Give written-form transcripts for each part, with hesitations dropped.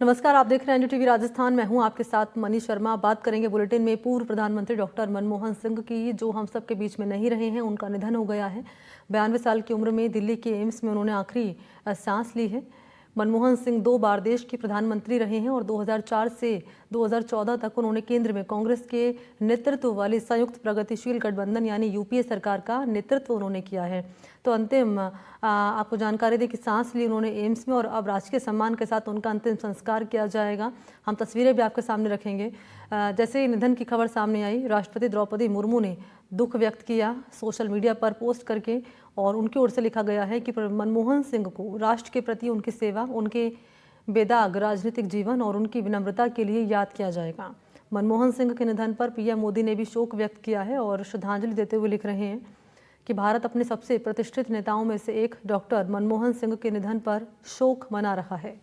नमस्कार, आप देख रहे हैं एनडीटीवी राजस्थान। मैं हूं आपके साथ मनी शर्मा। बात करेंगे बुलेटिन में पूर्व प्रधानमंत्री डॉक्टर मनमोहन सिंह की, जो हम सब के बीच में नहीं रहे हैं। उनका निधन हो गया है। 92 साल की उम्र में दिल्ली के एम्स में उन्होंने आखिरी सांस ली है। मनमोहन सिंह 2 बार देश के प्रधानमंत्री रहे हैं और 2004 से 2014 तक उन्होंने केंद्र में कांग्रेस के नेतृत्व वाली संयुक्त प्रगतिशील गठबंधन यानी यूपीए सरकार का नेतृत्व उन्होंने किया है। तो अंतिम आपको जानकारी दें कि सांस ली उन्होंने एम्स में और अब राजकीय सम्मान के साथ उनका अंतिम संस्कार किया जाएगा। हम तस्वीरें भी आपके सामने रखेंगे। जैसे ही निधन की खबर सामने आई, राष्ट्रपति द्रौपदी मुर्मू ने दुख व्यक्त किया सोशल मीडिया पर पोस्ट करके, और उनकी ओर से लिखा गया है कि मनमोहन सिंह को राष्ट्र के प्रति उनकी सेवा, उनके बेदाग राजनीतिक जीवन और उनकी विनम्रता के लिए याद किया जाएगा। मनमोहन सिंह के निधन पर पीएम मोदी ने भी शोक व्यक्त किया है और श्रद्धांजलि देते हुए लिख रहे हैं कि भारत अपने सबसे प्रतिष्ठित नेताओं में से एक डॉक्टर मनमोहन सिंह के निधन पर शोक मना रहा है।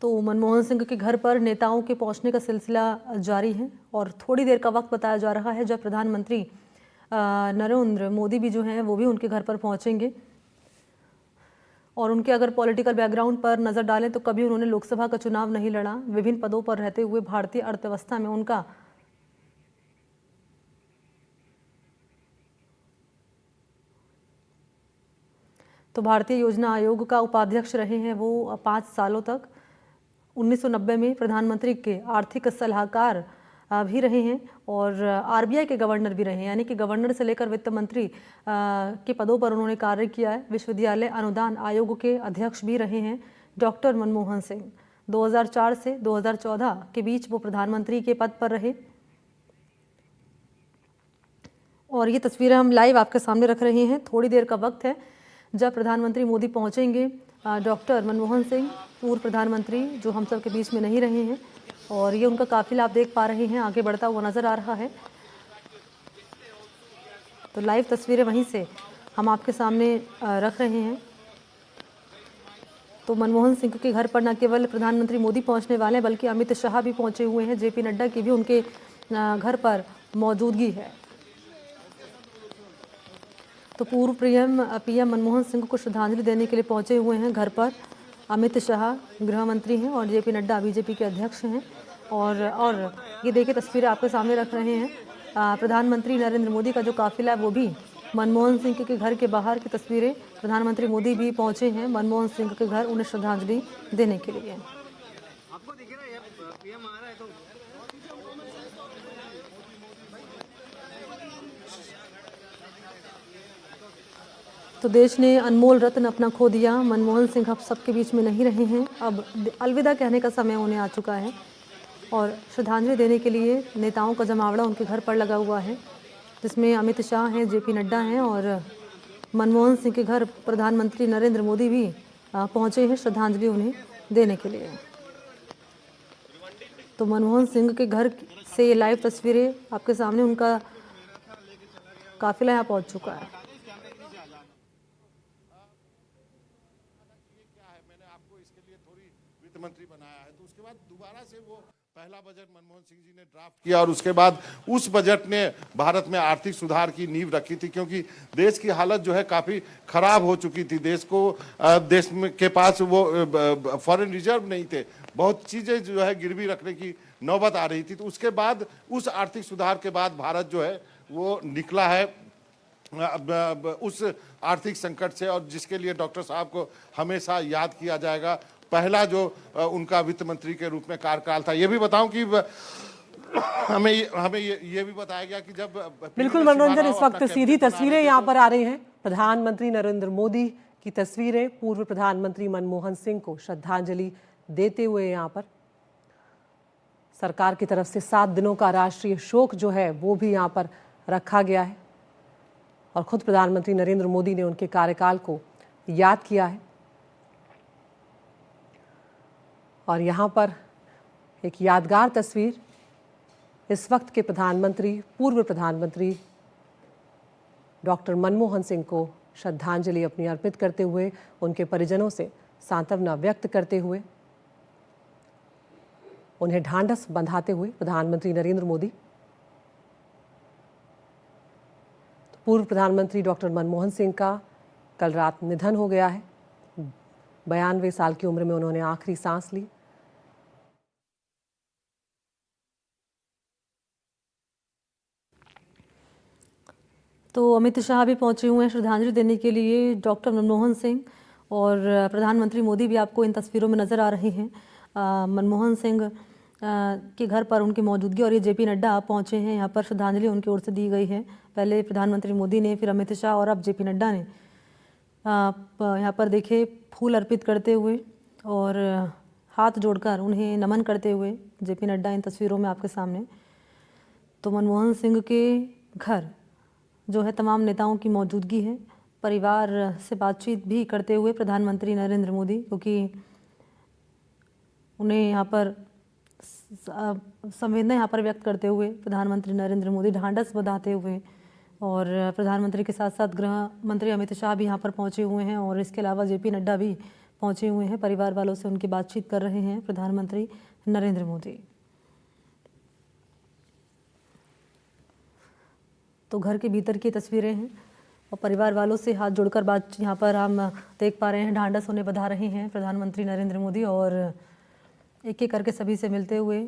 तो मनमोहन सिंह के घर पर नेताओं के पहुंचने का सिलसिला जारी है और थोड़ी देर का वक्त बताया जा रहा है जब प्रधानमंत्री नरेंद्र मोदी भी जो हैं वो भी उनके घर पर पहुंचेंगे। और उनके अगर पॉलिटिकल बैकग्राउंड पर नज़र डालें तो कभी उन्होंने लोकसभा का चुनाव नहीं लड़ा। विभिन्न पदों पर रहते हुए भारतीय अर्थव्यवस्था में उनका तो भारतीय योजना आयोग का उपाध्यक्ष रहे हैं वो 5 सालों तक। 1990 में प्रधानमंत्री के आर्थिक सलाहकार भी रहे हैं और आरबीआई के गवर्नर भी रहे हैं, यानी कि गवर्नर से लेकर वित्त मंत्री के पदों पर उन्होंने कार्य किया है। विश्वविद्यालय अनुदान आयोग के अध्यक्ष भी रहे हैं डॉक्टर मनमोहन सिंह। 2004 से 2014 के बीच वो प्रधानमंत्री के पद पर रहे। और ये तस्वीरें हम लाइव आपके सामने रख रहे हैं। थोड़ी देर का वक्त है जब प्रधानमंत्री मोदी पहुंचेंगे। डॉक्टर मनमोहन सिंह पूर्व प्रधानमंत्री जो हम सब के बीच में नहीं रहे हैं, और ये उनका काफिला आप देख पा रहे हैं आगे बढ़ता हुआ नजर आ रहा है। तो लाइव तस्वीरें वहीं से हम आपके सामने रख रहे हैं। तो मनमोहन सिंह के घर पर न केवल प्रधानमंत्री मोदी पहुंचने वाले हैं बल्कि अमित शाह भी पहुंचे हुए हैं। जेपी नड्डा की भी उनके घर पर मौजूदगी है। तो पूर्व पीएम मनमोहन सिंह को श्रद्धांजलि देने के लिए पहुंचे हुए हैं घर पर अमित शाह, गृह मंत्री हैं, और जेपी नड्डा बीजेपी के अध्यक्ष हैं। और ये देखिए तस्वीरें आपके सामने रख रहे हैं। प्रधानमंत्री नरेंद्र मोदी का जो काफिला है वो भी मनमोहन सिंह के घर के बाहर की तस्वीरें। प्रधानमंत्री मोदी भी पहुंचे हैं मनमोहन सिंह के घर उन्हें श्रद्धांजलि देने के लिए। तो देश ने अनमोल रत्न अपना खो दिया। मनमोहन सिंह अब सबके बीच में नहीं रहे हैं। अब अलविदा कहने का समय उन्हें आ चुका है और श्रद्धांजलि देने के लिए नेताओं का जमावड़ा उनके घर पर लगा हुआ है, जिसमें अमित शाह हैं, जेपी नड्डा हैं और मनमोहन सिंह के घर प्रधानमंत्री नरेंद्र मोदी भी पहुंचे हैं श्रद्धांजलि उन्हें देने के लिए। तो मनमोहन सिंह के घर से ये लाइव तस्वीरें आपके सामने। उनका काफिला यहाँ पहुंच चुका है। मंत्री बनाया है, तो उसके बाद दोबारा से वो पहला बजट मनमोहन सिंह जी ने ड्राफ्ट किया और उसके बाद उस बजट ने भारत में आर्थिक सुधार की नींव रखी थी, क्योंकि देश की हालत जो है काफी खराब हो चुकी थी। देश में के पास वो फॉरेन रिजर्व नहीं थे, बहुत चीजें जो है गिरवी रखने की नौबत आ रही थी। तो उसके बाद उस आर्थिक सुधार के बाद भारत जो है वो निकला है उस आर्थिक संकट से, और जिसके लिए डॉक्टर साहब को हमेशा याद किया जाएगा। पहला जो उनका वित्त मंत्री के रूप में कार्यकाल था। ये भी बताऊं कि हमें ये भी बताया गया कि जब बिल्कुल मनोरंजन, इस वक्त सीधी तस्वीरें यहाँ पर आ रही हैं। प्रधानमंत्री नरेंद्र मोदी की तस्वीरें पूर्व प्रधानमंत्री मनमोहन सिंह को श्रद्धांजलि देते हुए यहाँ पर सरकार की तरफ से 7 दिनों का राष्ट्रीय शोक जो है वो भी यहाँ पर रखा गया है और खुद प्रधानमंत्री नरेंद्र मोदी ने उनके कार्यकाल को याद किया है। और यहाँ पर एक यादगार तस्वीर इस वक्त के पूर्व प्रधानमंत्री डॉक्टर मनमोहन सिंह को श्रद्धांजलि अपनी अर्पित करते हुए, उनके परिजनों से सांत्वना व्यक्त करते हुए, उन्हें ढांढस बंधाते हुए प्रधानमंत्री नरेंद्र मोदी पूर्व प्रधानमंत्री डॉक्टर मनमोहन सिंह का कल रात निधन हो गया है। 92 साल की उम्र में उन्होंने आखिरी सांस ली। तो अमित शाह भी पहुंचे हुए हैं श्रद्धांजलि देने के लिए डॉक्टर मनमोहन सिंह, और प्रधानमंत्री मोदी भी आपको इन तस्वीरों में नज़र आ रहे हैं। मनमोहन सिंह के घर पर उनकी मौजूदगी, और ये जेपी नड्डा पहुंचे हैं यहाँ पर। श्रद्धांजलि उनकी ओर से दी गई है, पहले प्रधानमंत्री मोदी ने, फिर अमित शाह और अब जेपी नड्डा ने यहाँ पर देखे फूल अर्पित करते हुए और हाथ जोड़कर उन्हें नमन करते हुए जेपी नड्डा इन तस्वीरों में आपके सामने। तो मनमोहन सिंह के घर जो है तमाम नेताओं की मौजूदगी है। परिवार से बातचीत भी करते हुए प्रधानमंत्री नरेंद्र मोदी, क्योंकि उन्हें यहाँ पर संवेदना यहाँ पर व्यक्त करते हुए प्रधानमंत्री नरेंद्र मोदी ढांढस बंधाते हुए, और प्रधानमंत्री के साथ साथ गृह मंत्री अमित शाह भी यहाँ पर पहुँचे हुए हैं, और इसके अलावा जेपी नड्डा भी पहुँचे हुए हैं। परिवार वालों से उनकी बातचीत कर रहे हैं प्रधानमंत्री नरेंद्र मोदी। तो घर के भीतर की तस्वीरें हैं और परिवार वालों से हाथ जोड़कर बात यहाँ पर हम देख पा रहे हैं। ढांढस उन्हें बंधा रहे हैं प्रधानमंत्री नरेंद्र मोदी, और एक एक करके सभी से मिलते हुए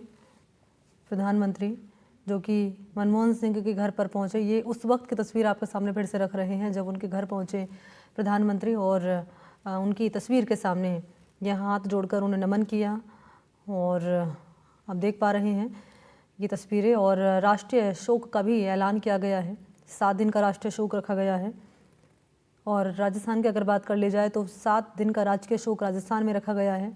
प्रधानमंत्री, जो कि मनमोहन सिंह के घर पर पहुंचे। ये उस वक्त की तस्वीर आपके सामने फिर से रख रहे हैं जब उनके घर पहुंचे प्रधानमंत्री, और उनकी तस्वीर के सामने यहाँ हाथ जोड़कर उन्हें नमन किया। और आप देख पा रहे हैं ये तस्वीरें, और राष्ट्रीय शोक का भी ऐलान किया गया है। 7 दिन का राष्ट्रीय शोक रखा गया है। और राजस्थान की अगर बात कर ली जाए तो 7 दिन का राजकीय शोक राजस्थान में रखा गया है।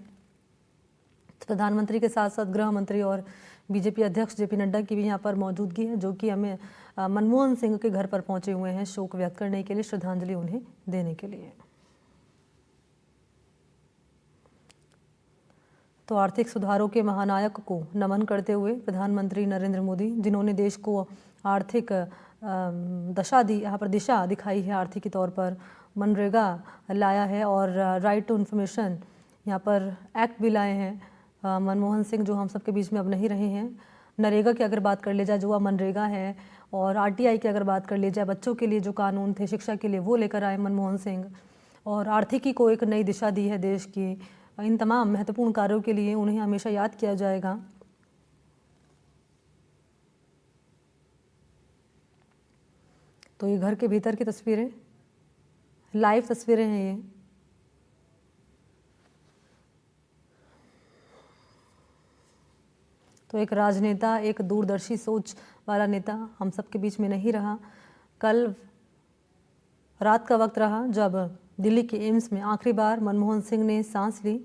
तो प्रधानमंत्री के साथ साथ गृह मंत्री और बीजेपी अध्यक्ष जेपी नड्डा की भी यहाँ पर मौजूदगी है, जो कि हमें मनमोहन सिंह के घर पर पहुंचे हुए हैं शोक व्यक्त करने के लिए, श्रद्धांजलि उन्हें देने के लिए। तो आर्थिक सुधारों के महानायक को नमन करते हुए प्रधानमंत्री नरेंद्र मोदी, जिन्होंने देश को आर्थिक यहाँ पर दिशा दिखाई है आर्थिक के तौर पर, मनरेगा लाया है और राइट टू इन्फॉर्मेशन यहाँ पर एक्ट भी लाए हैं। मनमोहन सिंह जो हम सबके बीच में अब नहीं रहे हैं। नरेगा की अगर बात कर ली जाए, जो वह मनरेगा है, और आरटीआई की अगर बात कर ली जाए, बच्चों के लिए जो कानून थे शिक्षा के लिए, वो लेकर आए मनमोहन सिंह, और आर्थिकी को एक नई दिशा दी है देश की। इन तमाम महत्वपूर्ण कार्यों के लिए उन्हें हमेशा याद किया जाएगा। तो ये घर के भीतर की तस्वीरें, लाइव तस्वीरें हैं ये। तो एक राजनेता, एक दूरदर्शी सोच वाला नेता हम सबके बीच में नहीं रहा। कल रात का वक्त रहा जब दिल्ली के एम्स में आखिरी बार मनमोहन सिंह ने सांस ली।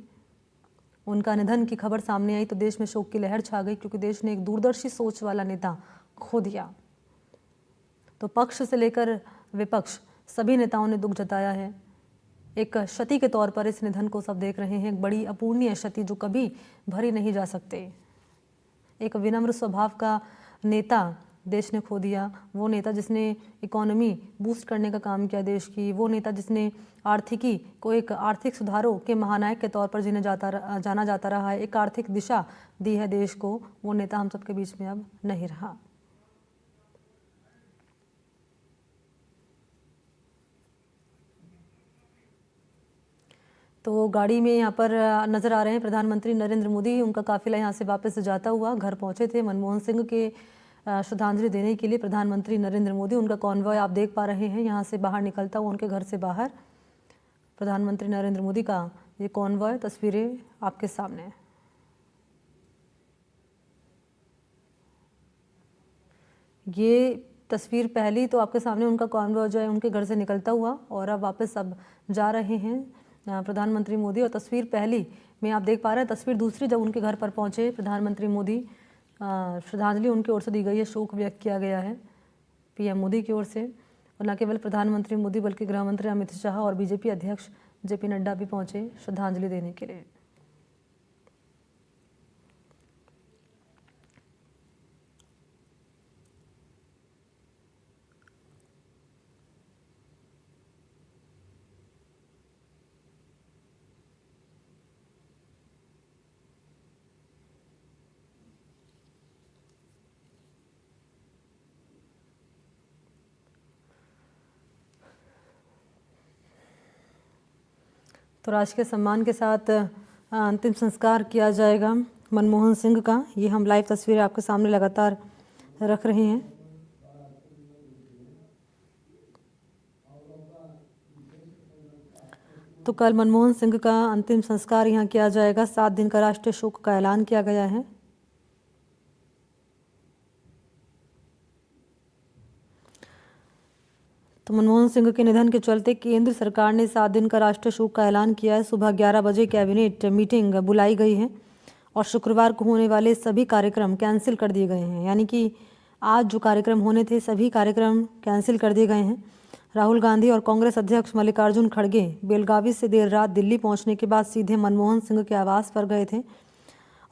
उनका निधन की खबर सामने आई तो देश में शोक की लहर छा गई, क्योंकि देश ने एक दूरदर्शी सोच वाला नेता खो दिया। तो पक्ष से लेकर विपक्ष सभी नेताओं ने दुख जताया है। एक क्षति के तौर पर इस निधन को सब देख रहे हैं, एक बड़ी अपूर्णीय क्षति जो कभी भरी नहीं जा सकते। एक विनम्र स्वभाव का नेता देश ने खो दिया। वो नेता जिसने इकोनॉमी बूस्ट करने का काम किया देश की, वो नेता जिसने आर्थिकी को एक आर्थिक सुधारों के महानायक के तौर पर जाना जाता रहा है, एक आर्थिक दिशा दी है देश को, वो नेता हम सबके बीच में अब नहीं रहा। तो गाड़ी में यहाँ पर नज़र आ रहे हैं प्रधानमंत्री नरेंद्र मोदी। उनका काफिला यहाँ से वापस जाता हुआ घर पहुँचे थे मनमोहन सिंह के श्रद्धांजलि देने के लिए। प्रधानमंत्री नरेंद्र मोदी, उनका कॉन्वॉय आप देख पा रहे हैं यहाँ से बाहर निकलता हुआ, उनके घर से बाहर प्रधानमंत्री नरेंद्र मोदी का ये कॉन्वॉय, तस्वीरें आपके सामने। ये तस्वीर पहली तो आपके सामने उनका कॉन्वॉय जो है उनके घर से निकलता हुआ, और अब वापस अब जा रहे हैं प्रधानमंत्री मोदी। और तस्वीर पहली में आप देख पा रहे हैं। तस्वीर दूसरी जब उनके घर पर पहुंचे प्रधानमंत्री मोदी, श्रद्धांजलि उनकी ओर से दी गई है, शोक व्यक्त किया गया है पीएम मोदी की ओर से। और न केवल प्रधानमंत्री मोदी बल्कि गृह मंत्री अमित शाह और बीजेपी अध्यक्ष जेपी नड्डा भी पहुंचे श्रद्धांजलि देने के लिए। तो राजकीय सम्मान के साथ अंतिम संस्कार किया जाएगा मनमोहन सिंह का। ये हम लाइव तस्वीरें आपके सामने लगातार रख रहे हैं। तो कल मनमोहन सिंह का अंतिम संस्कार यहाँ किया जाएगा। 7 दिन का राष्ट्रीय शोक का ऐलान किया गया है। तो मनमोहन सिंह के निधन के चलते केंद्र सरकार ने 7 दिन का राष्ट्रीय शोक का ऐलान किया है। सुबह 11 बजे कैबिनेट मीटिंग बुलाई गई है और शुक्रवार को होने वाले सभी कार्यक्रम कैंसिल कर दिए गए हैं। यानी कि आज जो कार्यक्रम होने थे सभी कार्यक्रम कैंसिल कर दिए गए हैं। राहुल गांधी और कांग्रेस अध्यक्ष मल्लिकार्जुन खड़गे बेलगावी से देर रात दिल्ली पहुंचने के बाद सीधे मनमोहन सिंह के आवास पर गए थे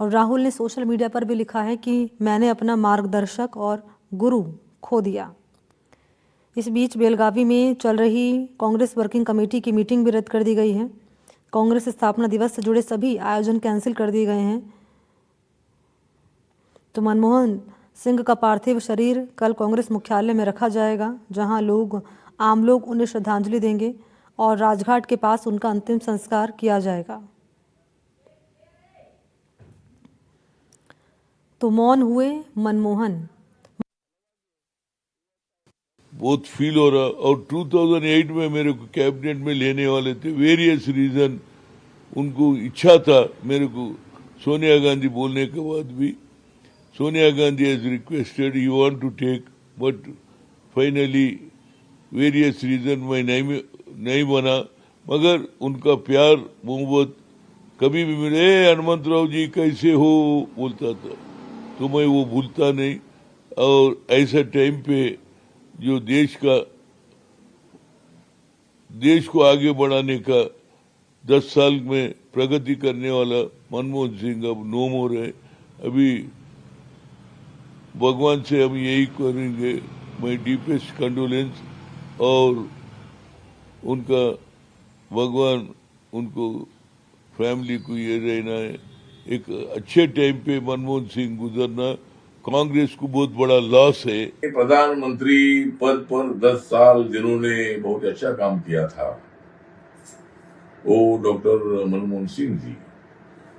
और राहुल ने सोशल मीडिया पर भी लिखा है कि मैंने अपना मार्गदर्शक और गुरु खो दिया। इस बीच बेलगावी में चल रही कांग्रेस वर्किंग कमेटी की मीटिंग भी रद्द कर दी गई है। कांग्रेस स्थापना दिवस से जुड़े सभी आयोजन कैंसिल कर दिए गए हैं। तो मनमोहन सिंह का पार्थिव शरीर कल कांग्रेस मुख्यालय में रखा जाएगा, जहां आम लोग उन्हें श्रद्धांजलि देंगे और राजघाट के पास उनका अंतिम संस्कार किया जाएगा। तो मौन हुए मनमोहन। बहुत फील हो रहा। और 2008 में मेरे को कैबिनेट में लेने वाले थे, वेरियस रीजन उनको इच्छा था मेरे को सोनिया गांधी बोलने के बाद भी। Sonia Gandhi has requested you want to take, but finally various reason मैं नहीं बना। मगर उनका प्यार मोहब्बत कभी भी मिले, हनुमंतराव जी कैसे हो बोलता था, तो मैं वो भूलता नहीं। और ऐसा टाइम पे जो देश को आगे बढ़ाने का 10 साल में प्रगति करने वाला मनमोहन सिंह अब नो मोर है। अभी भगवान से हम यही करेंगे, माय डीपेस्ट कंडोलेंस, और उनका भगवान उनको फैमिली को ये रहना है। एक अच्छे टाइम पे मनमोहन सिंह गुजरना कांग्रेस को बहुत बड़ा लॉस है। प्रधानमंत्री पद पर 10 साल जिन्होंने बहुत अच्छा काम किया था, वो डॉक्टर मनमोहन सिंह जी,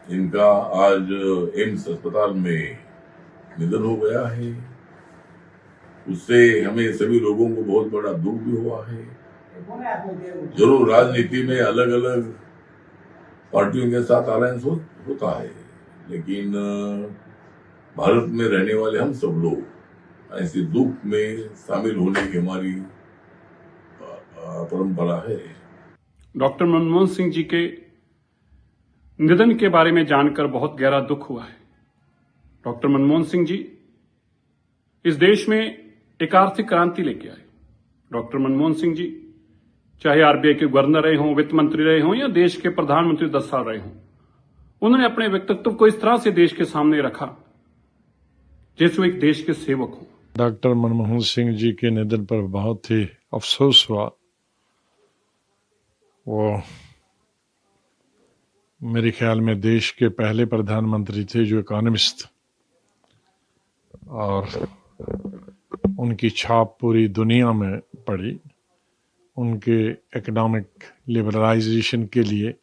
इनका आज एम्स अस्पताल में निधन हो गया है। उससे हमें सभी लोगों को बहुत बड़ा दुख भी हुआ है। जरूर राजनीति में अलग अलग पार्टियों के साथ अलायंस होता है, लेकिन भारत में रहने वाले हम सब लोग ऐसे दुख में शामिल होने की हमारी परंपरा है। डॉक्टर मनमोहन सिंह जी के निधन के बारे में जानकर बहुत गहरा दुख हुआ है। डॉक्टर मनमोहन सिंह जी इस देश में एक आर्थिक क्रांति लेके आए। डॉक्टर मनमोहन सिंह जी चाहे आरबीआई के गवर्नर रहे हों, वित्त मंत्री रहे हों या देश के प्रधानमंत्री 10 साल रहे हों, उन्होंने अपने व्यक्तित्व को इस तरह से देश के सामने रखा जैसे वो एक देश के सेवक हों। डॉक्टर मनमोहन सिंह जी के निधन पर बहुत ही अफसोस हुआ। वो मेरे ख्याल में देश के पहले प्रधानमंत्री थे जो इकोनॉमिस्ट, और उनकी छाप पूरी दुनिया में पड़ी। उनके इकोनॉमिक लिबरलाइजेशन के लिए,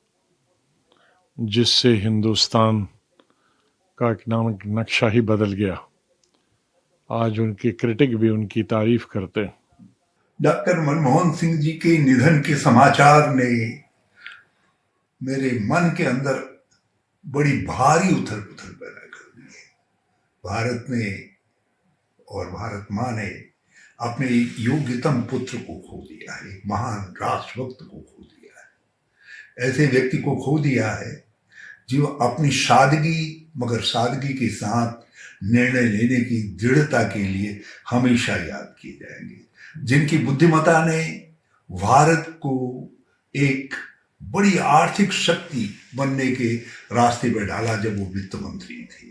जिससे हिंदुस्तान का इकोनॉमिक नक्शा ही बदल गया। आज उनके क्रिटिक भी उनकी तारीफ करते हैं। डॉक्टर मनमोहन सिंह जी के निधन के समाचार ने मेरे मन के अंदर बड़ी भारी उथल पुथल पैदा कर दी है। भारत ने और भारत माँ ने अपने योग्यतम पुत्र को खो दिया है, एक महान राष्ट्रभक्त को खो दिया है। ऐसे व्यक्ति को खो दिया है जो अपनी सादगी के साथ निर्णय लेने की दृढ़ता के लिए हमेशा याद किए जाएंगे, जिनकी बुद्धिमत्ता ने भारत को एक बड़ी आर्थिक शक्ति बनने के रास्ते पर डाला जब वो वित्त मंत्री थे।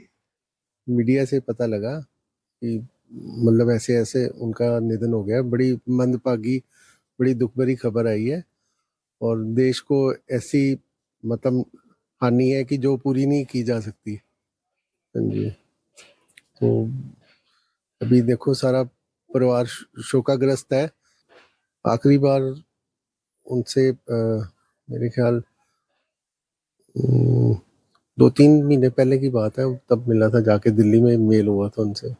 मीडिया से पता लगा कि मतलब ऐसे ऐसे उनका निधन हो गया। बड़ी मंदभागी, बड़ी दुख भरी खबर आई है, और देश को ऐसी मतलब हानि है कि जो पूरी नहीं की जा सकती। हाँ जी, तो अभी देखो सारा परिवार शोकाग्रस्त है। आखिरी बार उनसे मेरे ख्याल 2-3 महीने पहले की बात है, तब मिला था, जाके दिल्ली में मेल हुआ था उनसे।